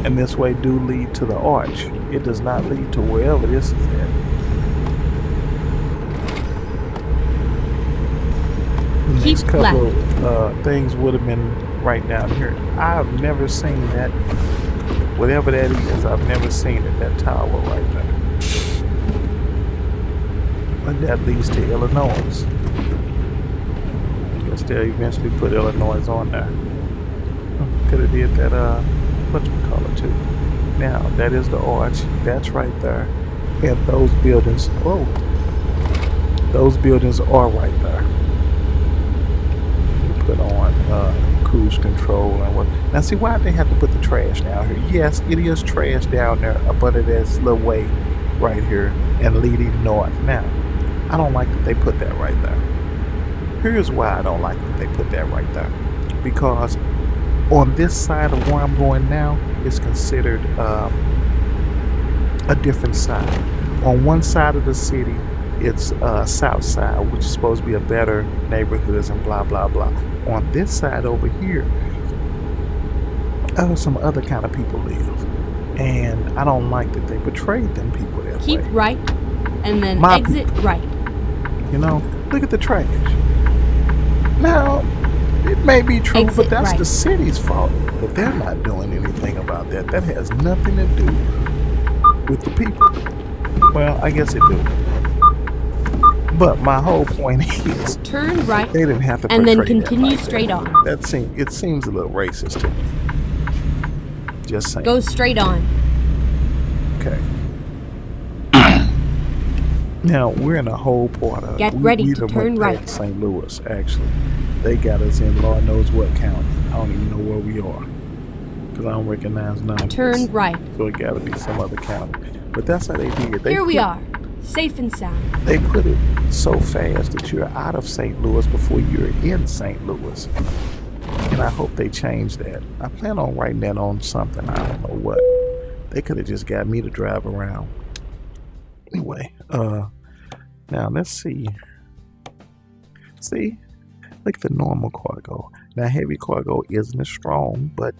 [SPEAKER 1] and this way do lead to the arch, it does not lead to wherever this is at. The next couple of things would have been right down here. I've never seen that. Whatever that is, I've never seen it, that tower right there. But that leads to Illinois. I guess they'll eventually put Illinois on there. Could have did that, whatchamacallit too. Now, that is the arch. That's right there. And those buildings, those buildings are right there. You put on cruise control and what. Now see, why they have to put the trash down here? Yes, it is trash down there up under this little way right here and leading north. Now, I don't like that they put that right there. Here's why I don't like that they put that right there. Because on this side of where I'm going now is considered a different side. On one side of the city, it's south side, which is supposed to be a better neighborhoods and blah blah blah. On this side over here, some other kind of people live, and I don't like that they portrayed them people that
[SPEAKER 2] Keep
[SPEAKER 1] way.
[SPEAKER 2] right, and then
[SPEAKER 1] My
[SPEAKER 2] exit right.
[SPEAKER 1] You know, look at the trash. Now, it may be true,
[SPEAKER 2] Exit
[SPEAKER 1] but that's
[SPEAKER 2] right.
[SPEAKER 1] the city's fault. But they're not doing anything about that. That has nothing to do with the people. Well, I guess it do. But my whole point is,
[SPEAKER 2] Turn right,
[SPEAKER 1] they didn't have to
[SPEAKER 2] and then
[SPEAKER 1] portray that
[SPEAKER 2] continue
[SPEAKER 1] like
[SPEAKER 2] straight
[SPEAKER 1] that.
[SPEAKER 2] on.
[SPEAKER 1] It seems a little racist to me. Just saying.
[SPEAKER 2] Go straight on.
[SPEAKER 1] Okay. Now we're in a whole part of.
[SPEAKER 2] Get ready
[SPEAKER 1] we
[SPEAKER 2] to
[SPEAKER 1] done
[SPEAKER 2] turn
[SPEAKER 1] went
[SPEAKER 2] right.
[SPEAKER 1] past St. Louis. Actually, they got us in Lord knows what county. I don't even know where we are because I don't recognize none of
[SPEAKER 2] Turn
[SPEAKER 1] this.
[SPEAKER 2] right.
[SPEAKER 1] So it got to be some other county. But that's how they did it.
[SPEAKER 2] Here we are, safe and sound.
[SPEAKER 1] They put it so fast that you're out of St. Louis before you're in St. Louis. And I hope they change that. I plan on writing that on something. I don't know what. They could have just got me to drive around. Anyway, now let's see. See? Look at the normal cargo. Now heavy cargo isn't as strong, but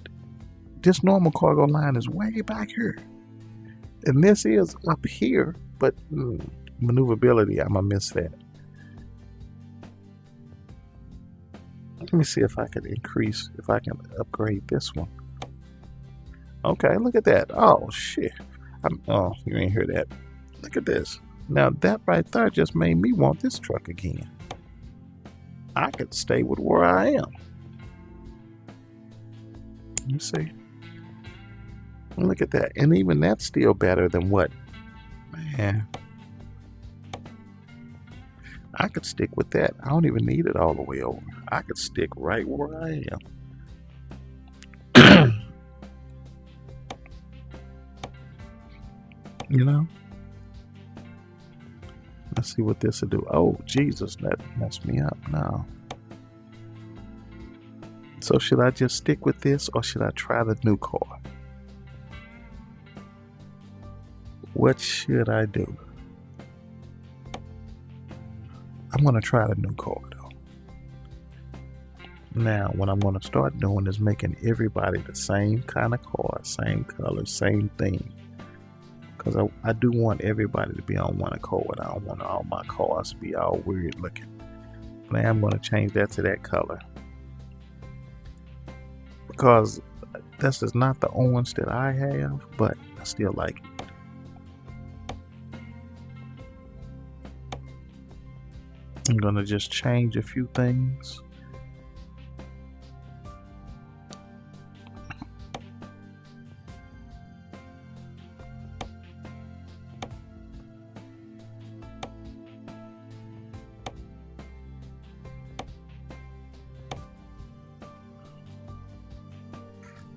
[SPEAKER 1] this normal cargo line is way back here. And this is up here, but maneuverability, I'm gonna miss that. Let me see if I can upgrade this one. Okay, look at that. Oh shit. Oh, you ain't hear that. Look at this. Now that right there just made me want this truck again. I could stay with where I am. You see? Look at that. And even that's still better than what? Man. I could stick with that. I don't even need it all the way over. I could stick right where I am. You know? Let's see what this will do. Oh, Jesus, that messed me up now. So should I just stick with this or should I try the new car? What should I do? I'm going to try the new car though. Now, what I'm going to start doing is making everybody the same kind of car, same color, same thing. Because I do want everybody to be on one accord. I don't want all my cars to be all weird looking. But I am going to change that to that color. Because this is not the orange that I have, but I still like it. I'm going to just change a few things.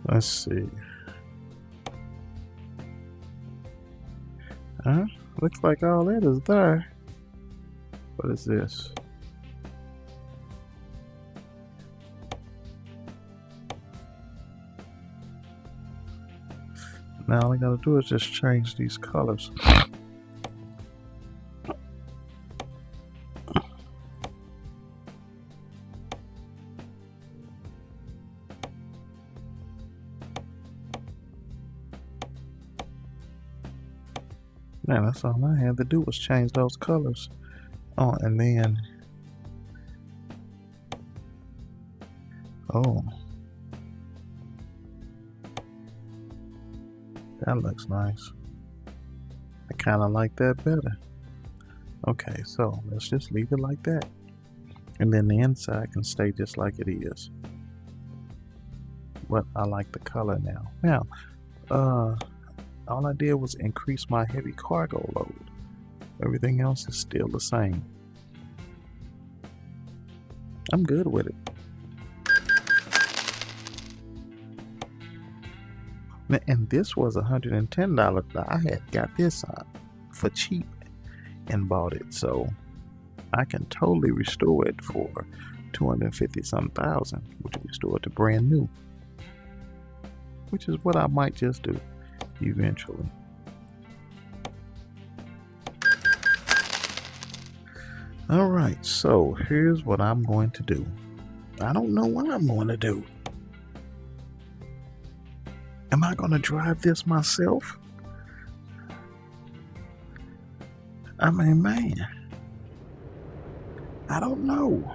[SPEAKER 1] Let's see. Looks like all that is there. What is this? Now all I gotta do is just change these colors. Man, that's all I had to do was change those colors. Oh, and then... Oh. That looks nice. I kind of like that better. Okay, so let's just leave it like that. And then the inside can stay just like it is. But I like the color now. Now, all I did was increase my heavy cargo load. Everything else is still the same. I'm good with it. And this was $110 that I had got this on. for cheap and bought it, so I can totally restore it for 250 some thousand, which will restore it to brand new, which is what I might just do eventually. All right, so here's what I'm going to do. I don't know what I'm going to do. Am I going to drive this myself? I mean, man, I don't know.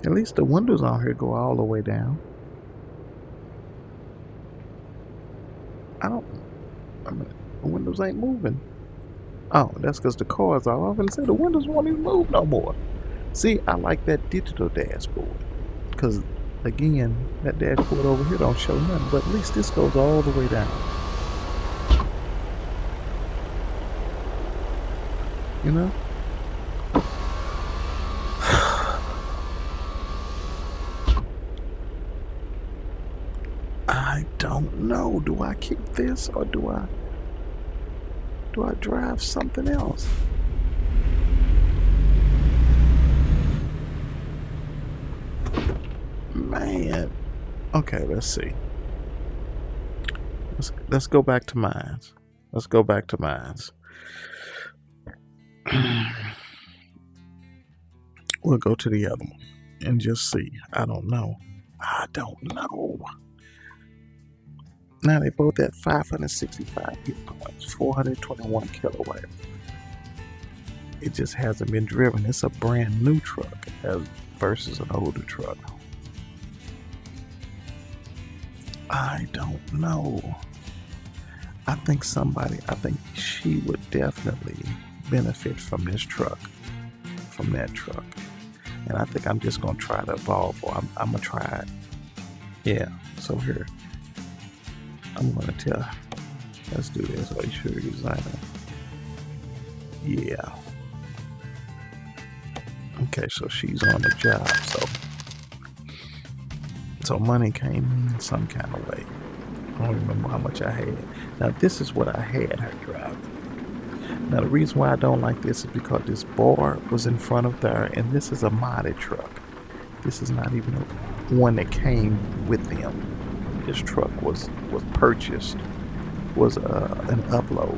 [SPEAKER 1] At least the windows on here go all the way down. I mean, the windows ain't moving. Oh, that's because the car's off. I was gonna say the windows won't even move no more. See, I like that digital dashboard. Because, again, that dashboard over here don't show nothing. But at least this goes all the way down. You know? I don't know. Do I keep this or do I drive something else? Man. Okay, let's see. Let's go back to mines. Let's go back to mines. We'll go to the other one and just see. I don't know. Now they both at 565 hit points, 421 kilowatt. It just hasn't been driven. It's a brand new truck versus an older truck. I don't know. I think she would definitely benefit from this truck, from that truck. And I think I'm just going to try the Volvo. I'm going to try it. Yeah, so here. I'm going to tell. Let's do this. Are you sure you're designer? Yeah. Okay, so she's on the job, so money came in some kind of way. I don't remember how much I had. Now this is what I had her driving. Now the reason why I don't like this is because this bar was in front of there, and this is a modded truck. This is not even one that came with them. This truck was purchased, was an upload.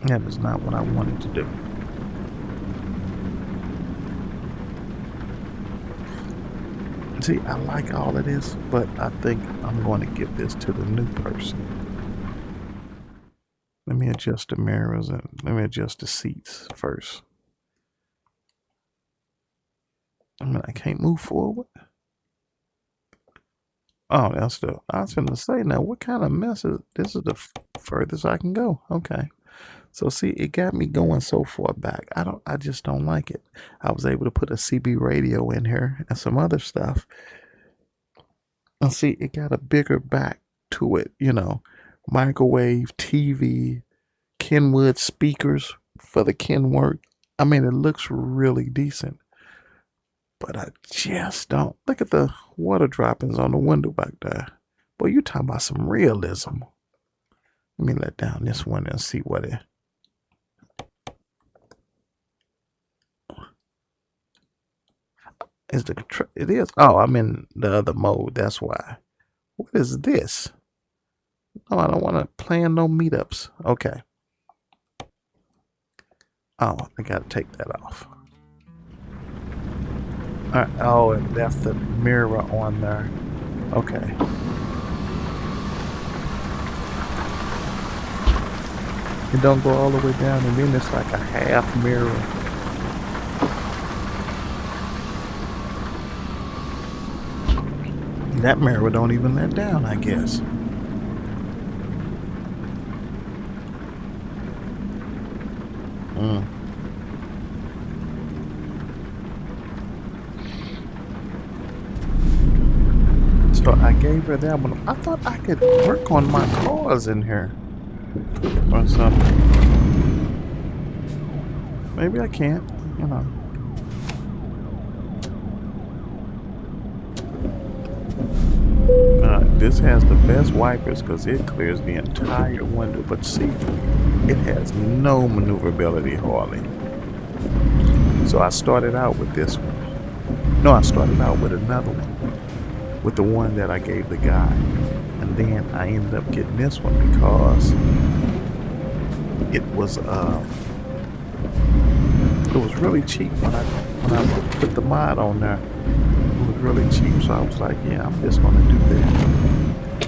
[SPEAKER 1] That is not what I wanted to do. See, I like all of this, but I think I'm going to give this to the new person. Let me adjust the mirrors and let me adjust the seats first. I mean, I can't move forward. Oh, that's the, I was finna say, now what kind of mess is, this is the furthest I can go. Okay. So see, it got me going so far back. I just don't like it. I was able to put a CB radio in here and some other stuff. And see, it got a bigger back to it, you know, microwave, TV, Kenwood speakers for the Kenworth. I mean, it looks really decent. But I just don't. Look at the water droppings on the window back there. Boy, you talking about some realism. Let me let down this window and see what it. Is the control? It is. Oh, I'm in the other mode. That's why. What is this? No, I don't want to plan no meetups. Okay. Oh, I gotta take that off. Oh, it left the mirror on there. Okay. It don't go all the way down, and then it's like a half mirror. That mirror don't even let down, I guess. So I gave her that one. I thought I could work on my cars in here or something. Maybe I can't, you know. This has the best wipers because it clears the entire window, but see, it has no maneuverability hardly. So I started out with this one. No, I started out with another one, with the one that I gave the guy, and then I ended up getting this one because it was really cheap when I put the mod on there. It was really cheap, so I was like, yeah, I'm just gonna do that.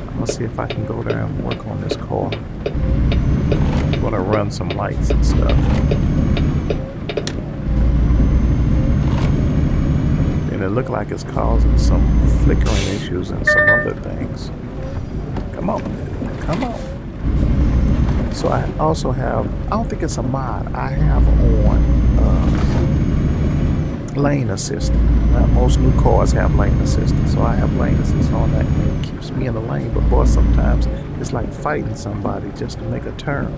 [SPEAKER 1] I'm gonna see if I can go there and work on this car. I'm gonna run some lights and stuff. And it looked like it's causing some flickering issues and some other things. Come on, come on. So I also have, I don't think it's a mod, I have on lane assistant. Now, most new cars have lane assistant, so I have lane assist on that, and it keeps me in the lane. But boy, sometimes it's like fighting somebody just to make a turn.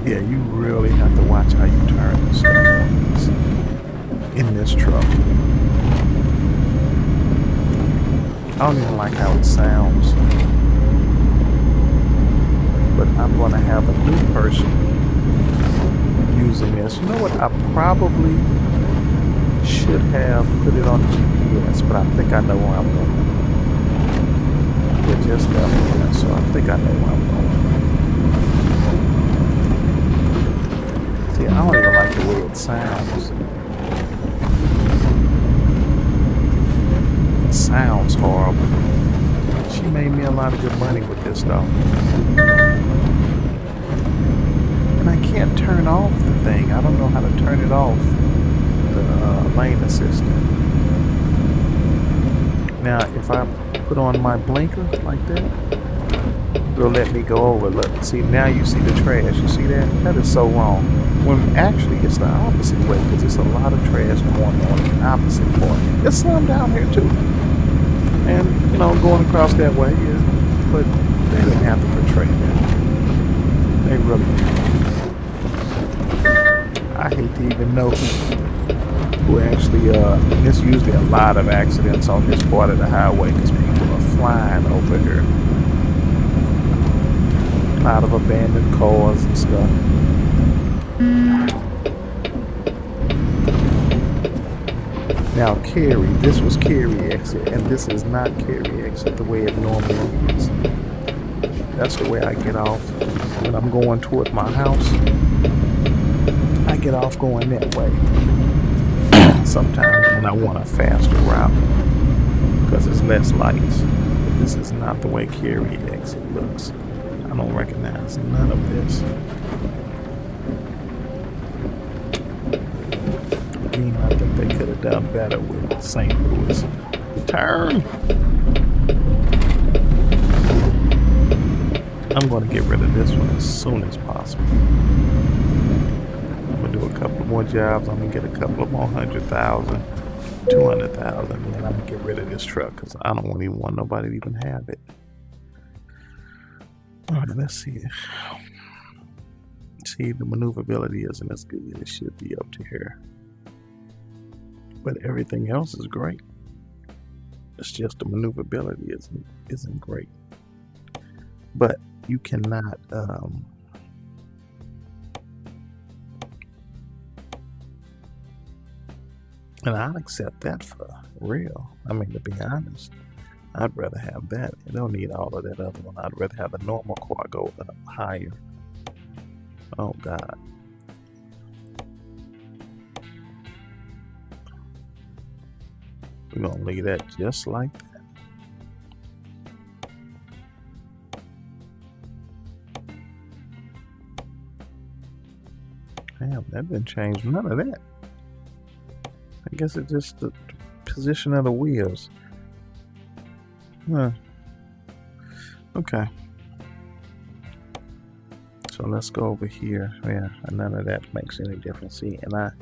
[SPEAKER 1] Yeah, you really have to watch how you turn and stuff in this truck. I don't even like how it sounds. But I'm going to have a new person using this. You know what? I probably should have put it on GPS, but I think I know where I'm going. It just left here, so I think I know where I'm going. See, I don't even like the way it sounds. It sounds horrible. She made me a lot of good money with this though. And I can't turn off the thing. I don't know how to turn it off. The lane assistant. Now if I put on my blinker like that, it'll let me go over. Look, see, now you see the trash. You see that? That is so wrong. When actually it's the opposite way, because there's a lot of trash going on in the opposite part. It's some down here too. And, you know, going across that way, yeah. But they didn't have to portray that. They really didn't. I hate to even know who actually, there's usually a lot of accidents on this part of the highway because people are flying over here. A lot of abandoned cars and stuff. Now Carry, this was Carry exit, and this is not Carry exit the way it normally is. That's the way I get off when I'm going toward my house. I get off going that way. Sometimes when I want a faster route, because it's less lights. But this is not the way Carry exit looks. I don't recognize none of this. I think they could have done better with St. Louis. Turn! I'm going to get rid of this one as soon as possible. I'm going to do a couple more jobs. I'm going to get a couple more 100,000, 200,000, and then I'm going to get rid of this truck because I don't even want nobody to even have it. Alright, let's see. See, the maneuverability isn't as good. It should be up to here. But everything else is great. It's just the maneuverability isn't great. But you cannot and I'd accept that for real. I mean, to be honest, I'd rather have that. I don't need all of that other one. I'd rather have a normal car go up higher. Oh God. We're gonna leave that just like that. Damn, that didn't change none of that. I guess it's just the position of the wheels. Huh. Okay. So let's go over here. Yeah, none of that makes any difference. See, and I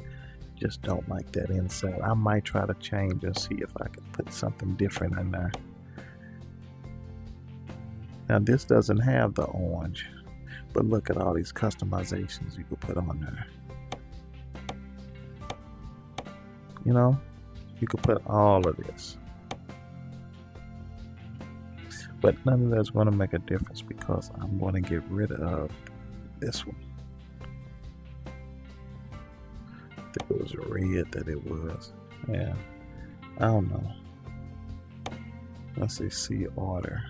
[SPEAKER 1] just don't like that inside. I might try to change and see if I can put something different in there. Now this doesn't have the orange, but look at all these customizations you can put on there. You know, you could put all of this. But none of that's going to make a difference because I'm going to get rid of this one. I think it was red that it was. Yeah. I don't know. Let's see order.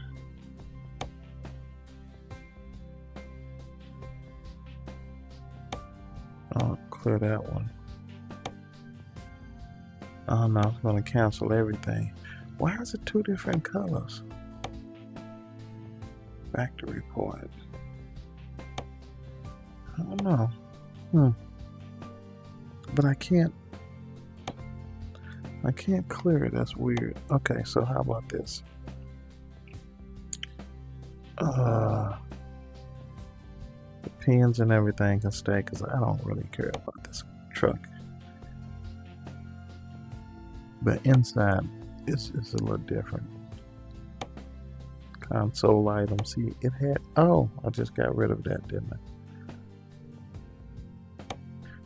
[SPEAKER 1] I'll clear that one. Oh no, it's going to cancel everything. Why is it two different colors? Factory part. I don't know. But I can't clear it. That's weird. Okay, so how about this? The pins and everything can stay because I don't really care about this truck. But inside is a little different. Console item. See, it had. Oh, I just got rid of that, didn't I?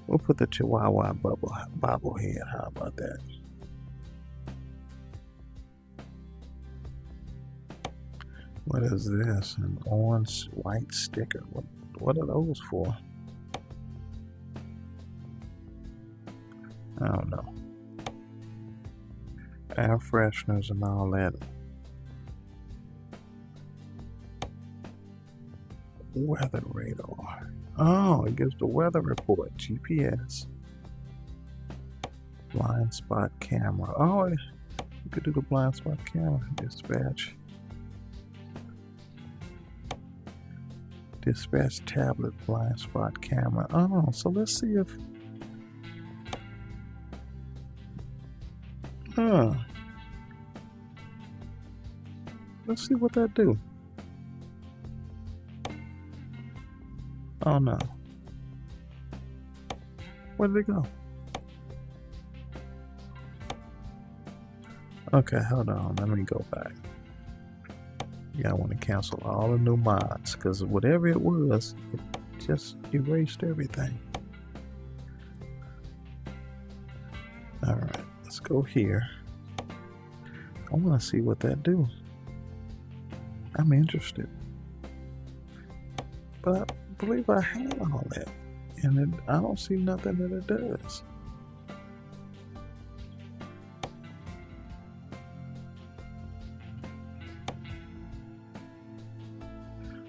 [SPEAKER 1] We'll put the Chihuahua bobblehead. How about that? What is this? An orange white sticker. What are those for? I don't know. Air fresheners and all that. Weather radar. Oh, it gives the weather report. GPS. Blind spot camera. Oh, you could do the blind spot camera. Dispatch. Dispatch tablet blind spot camera. Oh, so let's see if. Let's see what that do. Oh no. Where did it go? Okay, hold on. Let me go back. Yeah, I want to cancel all the new mods because whatever it was, it just erased everything. Alright, let's go here. I want to see what that do. I'm interested. But I believe I had all that. And I don't see nothing that it does.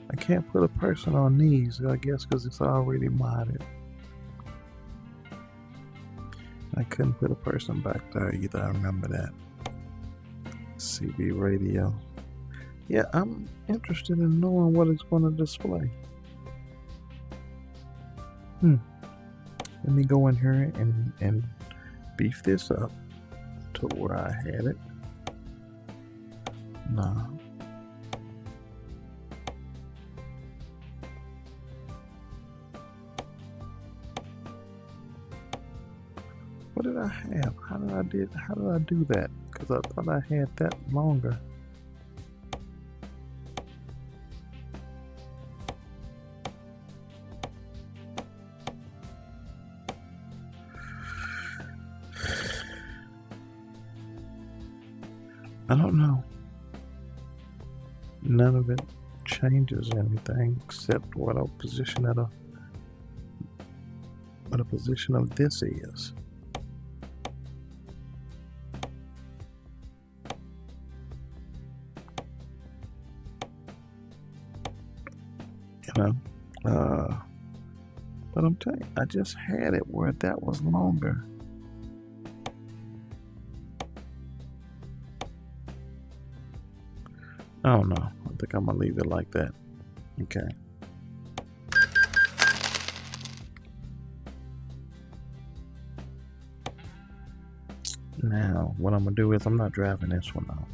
[SPEAKER 1] I can't put a person on these, I guess, because it's already modded. I couldn't put a person back there either, I remember that. CB radio. Yeah, I'm interested in knowing what it's going to display. Let me go in here and beef this up to where I had it. No. What did I have? How did I do that? Because I thought I had that longer. I don't know. None of it changes anything except what a position of this is. You know, but I'm telling you, I just had it where that was longer. I don't know. I think I'm gonna leave it like that. Okay. Now, what I'm gonna do is I'm not driving this one out.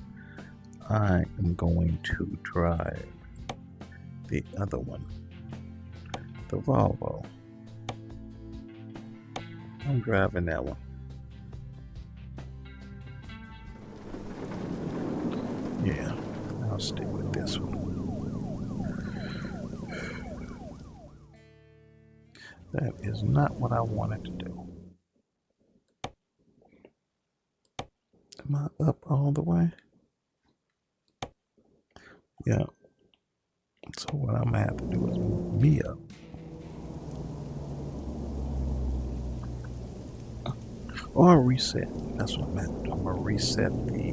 [SPEAKER 1] I am going to drive the other one, the Volvo. I'm driving that one. Yeah, I'll stick with this one. That is not what I wanted to do. up all the way. Yeah. So what I'm gonna have to do is move me up. Or reset. That's what I'm gonna have to do. I'm gonna reset the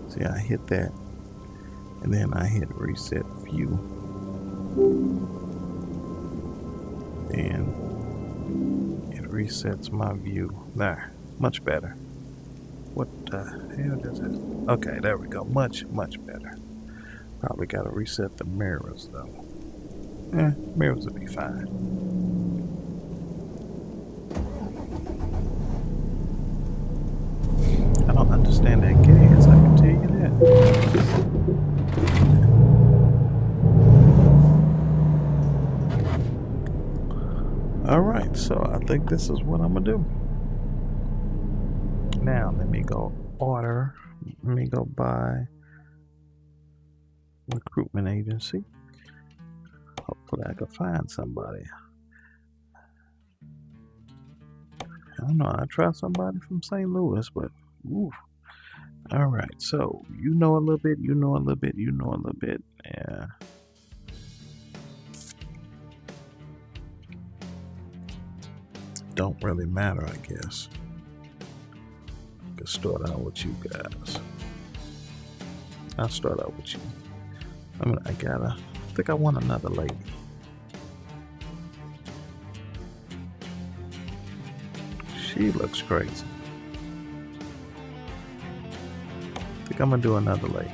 [SPEAKER 1] see, I hit that and then I hit reset view. And it resets my view. There. Much better. What the hell does it? Okay, there we go. Much better. Probably gotta reset the mirrors though. Mirrors will be fine. I don't understand that gas, I can tell you that. Alright, so I think this is what I'm gonna do. Now let me go order. Let me go buy recruitment agency. Hopefully I can find somebody. I don't know, I try somebody from St. Louis, but ooh. Alright, so you know a little bit, you know a little bit, you know a little bit. Yeah. Don't really matter, I guess. I can start out with you guys. I'll start out with you. I think I want another lady. She looks crazy. I think I'm gonna do another lady.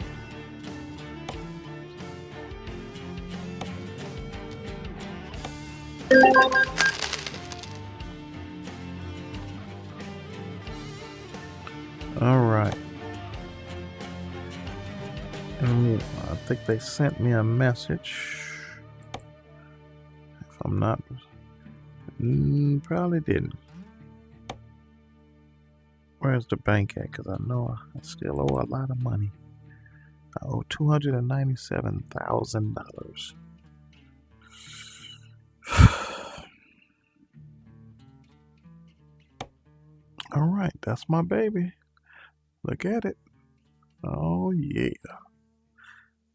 [SPEAKER 1] Alright. I think they sent me a message. If I'm not... probably didn't. Where's the bank at? Because I know I still owe a lot of money. I owe $297,000. Alright, that's my baby. Look at it. Oh yeah.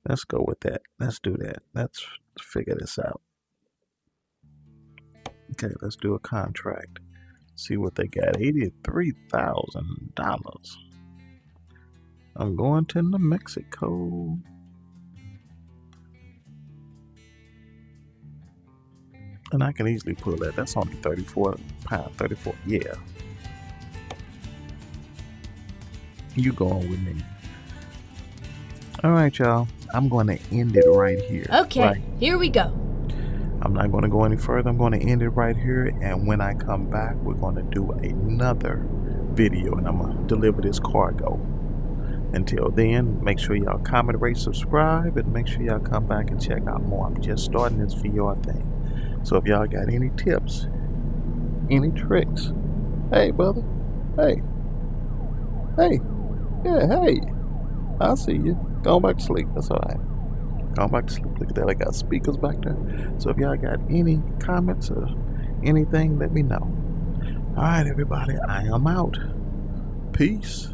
[SPEAKER 1] Let's go with that. Let's do that. Let's figure this out. Okay, let's do a contract. See what they got. $83,000. I'm going to New Mexico. And I can easily pull that. That's only 34 pounds. 34. Yeah. You going with me. Alright, y'all. I'm going to end it right here.
[SPEAKER 2] Okay,
[SPEAKER 1] right.
[SPEAKER 2] Here we go.
[SPEAKER 1] I'm not going to go any further. I'm going to end it right here. And when I come back, we're going to do another video. And I'm going to deliver this cargo. Until then, make sure y'all comment, rate, subscribe. And make sure y'all come back and check out more. I'm just starting this VR thing. So if y'all got any tips, any tricks. Hey, brother. Hey. Hey. Yeah, hey. I see you. Going back to sleep. That's alright. Going back to sleep. Look at that. I got speakers back there. So if y'all got any comments or anything, let me know. Alright, everybody. I am out. Peace.